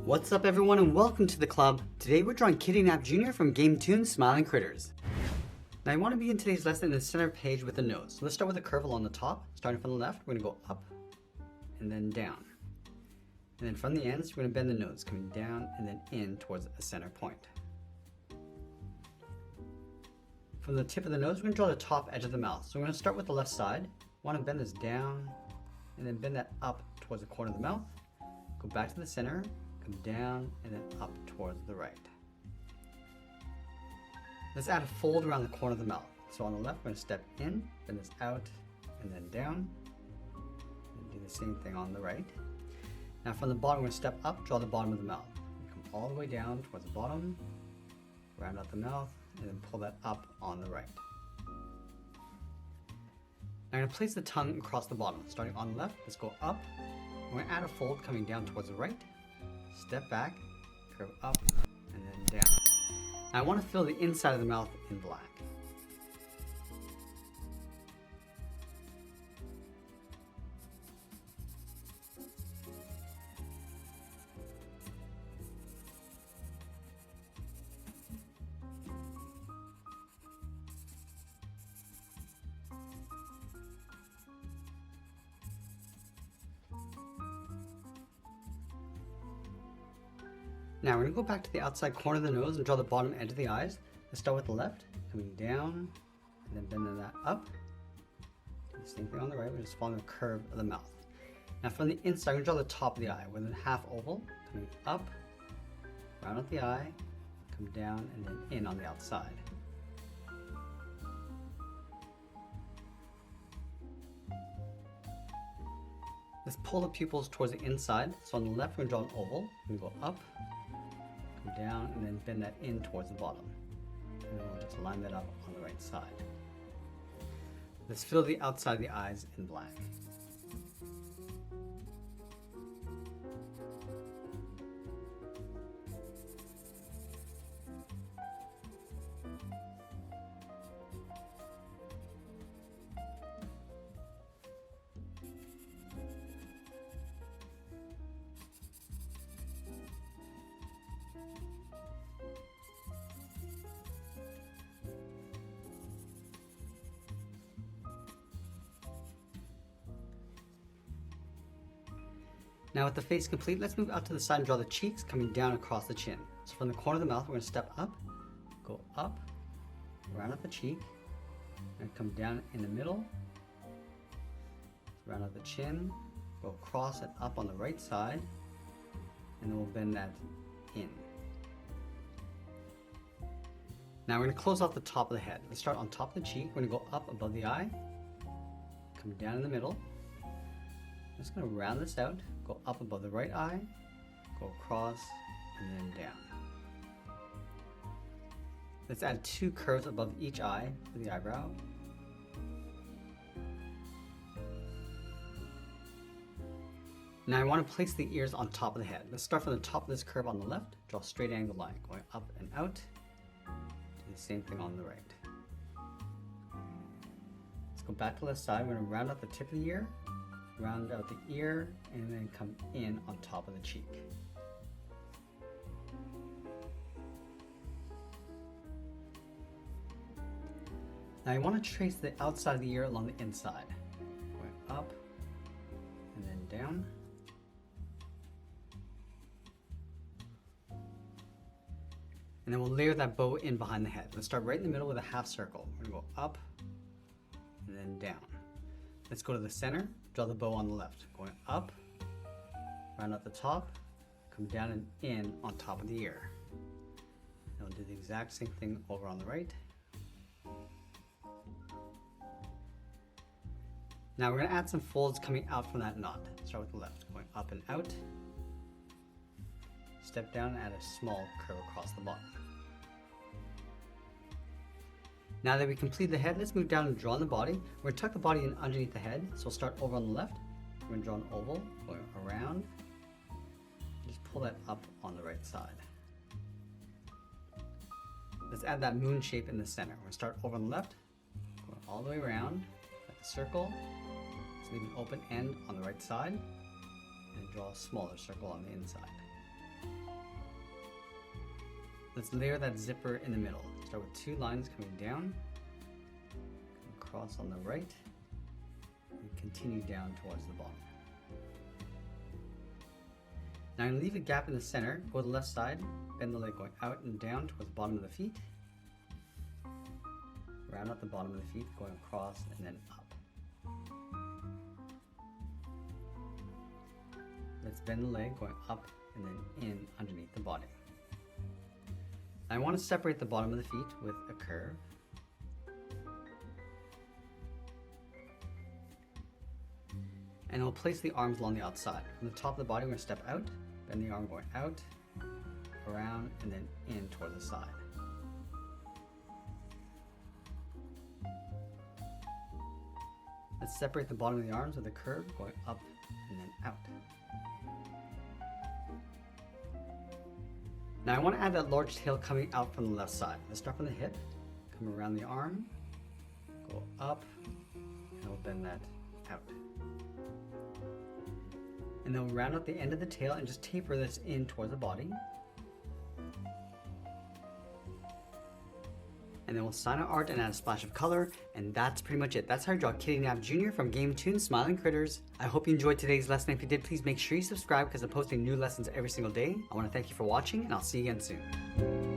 What's up everyone and welcome to the club. Today we're drawing KittyNap Jr. from Game Toon Smiling Critters. Now I want to begin today's lesson in the center page with the nose. So let's start with a curve along the top. Starting from the left, we're going to go up and then down. And then from the ends, we're going to bend the nose, coming down and then in towards a center point. From the tip of the nose, we're going to draw the top edge of the mouth. So we're going to start with the left side. Want to bend this down and then bend that up towards the corner of the mouth. Go back to the center, come down and then up towards the right. Let's add a fold around the corner of the mouth. So on the left, we're going to step in, bend this out and then down. And do the same thing on the right. Now from the bottom, we're going to step up, draw the bottom of the mouth. Come all the way down towards the bottom, round out the mouth, and then pull that up on the right. Now I'm going to place the tongue across the bottom. Starting on the left, let's go up. We're going to add a fold coming down towards the right. Step back, curve up, and then down. Now I want to fill the inside of the mouth in black. Now we're going to go back to the outside corner of the nose and draw the bottom edge of the eyes. Let's start with the left, coming down, and then bending that up. Do the same thing on the right, we're just following the curve of the mouth. Now from the inside, we're going to draw the top of the eye with a half oval, coming up, round out the eye, come down, and then in on the outside. Let's pull the pupils towards the inside. So on the left, we're going to draw an oval. We're going to go up, come down, and then bend that in towards the bottom. And then we'll just line that up on the right side. Let's fill the outside of the eyes in black. Now with the face complete, let's move out to the side and draw the cheeks coming down across the chin. So from the corner of the mouth, we're going to step up, go up, round out the cheek, and come down in the middle, round out the chin, go across and up on the right side, and then we'll bend that in. Now we're going to close off the top of the head. Let's start on top of the cheek. We're going to go up above the eye, come down in the middle. I'm just going to round this out, go up above the right eye, go across, and then down. Let's add two curves above each eye for the eyebrow. Now I want to place the ears on top of the head. Let's start from the top of this curve on the left, draw a straight angle line, going up and out. Do the same thing on the right. Let's go back to the left side. We're going to round out the tip of the ear, round out the ear, and then come in on top of the cheek. Now you want to trace the outside of the ear along the inside, going up and then down. And then we'll layer that bow in behind the head. Let's start right in the middle with a half circle. We're going to go up and then down. Let's go to the center, draw the bow on the left, going up, round out the top, come down and in on top of the ear. And we'll do the exact same thing over on the right. Now we're going to add some folds coming out from that knot. Start with the left, going up and out. Step down and add a small curve across the bottom. Now that we complete the head, let's move down and draw in the body. We're going to tuck the body in underneath the head. So we'll start over on the left. We're going to draw an oval, going around. Just pull that up on the right side. Let's add that moon shape in the center. We're going to start over on the left, going all the way around, like a circle. Let's leave an open end on the right side and draw a smaller circle on the inside. let's layer that zipper in the middle. Start with 2 lines coming down, across on the right, and continue down towards the bottom. Now I'm going to leave a gap in the center, go to the left side, bend the leg going out and down towards the bottom of the feet, round out the bottom of the feet, going across and then up. Let's bend the leg going up and then in underneath the body. I want to separate the bottom of the feet with a curve. And we'll place the arms along the outside. From the top of the body, we're going to step out, bend the arm going out, around, and then in towards the side. Let's separate the bottom of the arms with a curve going up and then out. Now I want to add that large tail coming out from the left side. Let's start from the hip, come around the arm, go up, and we'll bend that out. And then we'll round out the end of the tail and just taper this in towards the body. And then we'll sign our art and add a splash of color, and that's pretty much it. That's how you draw KittyNap Jr. from Game Toon Smiling Critters. I hope you enjoyed today's lesson. If you did, please make sure you subscribe because I'm posting new lessons every single day. I want to thank you for watching, and I'll see you again soon.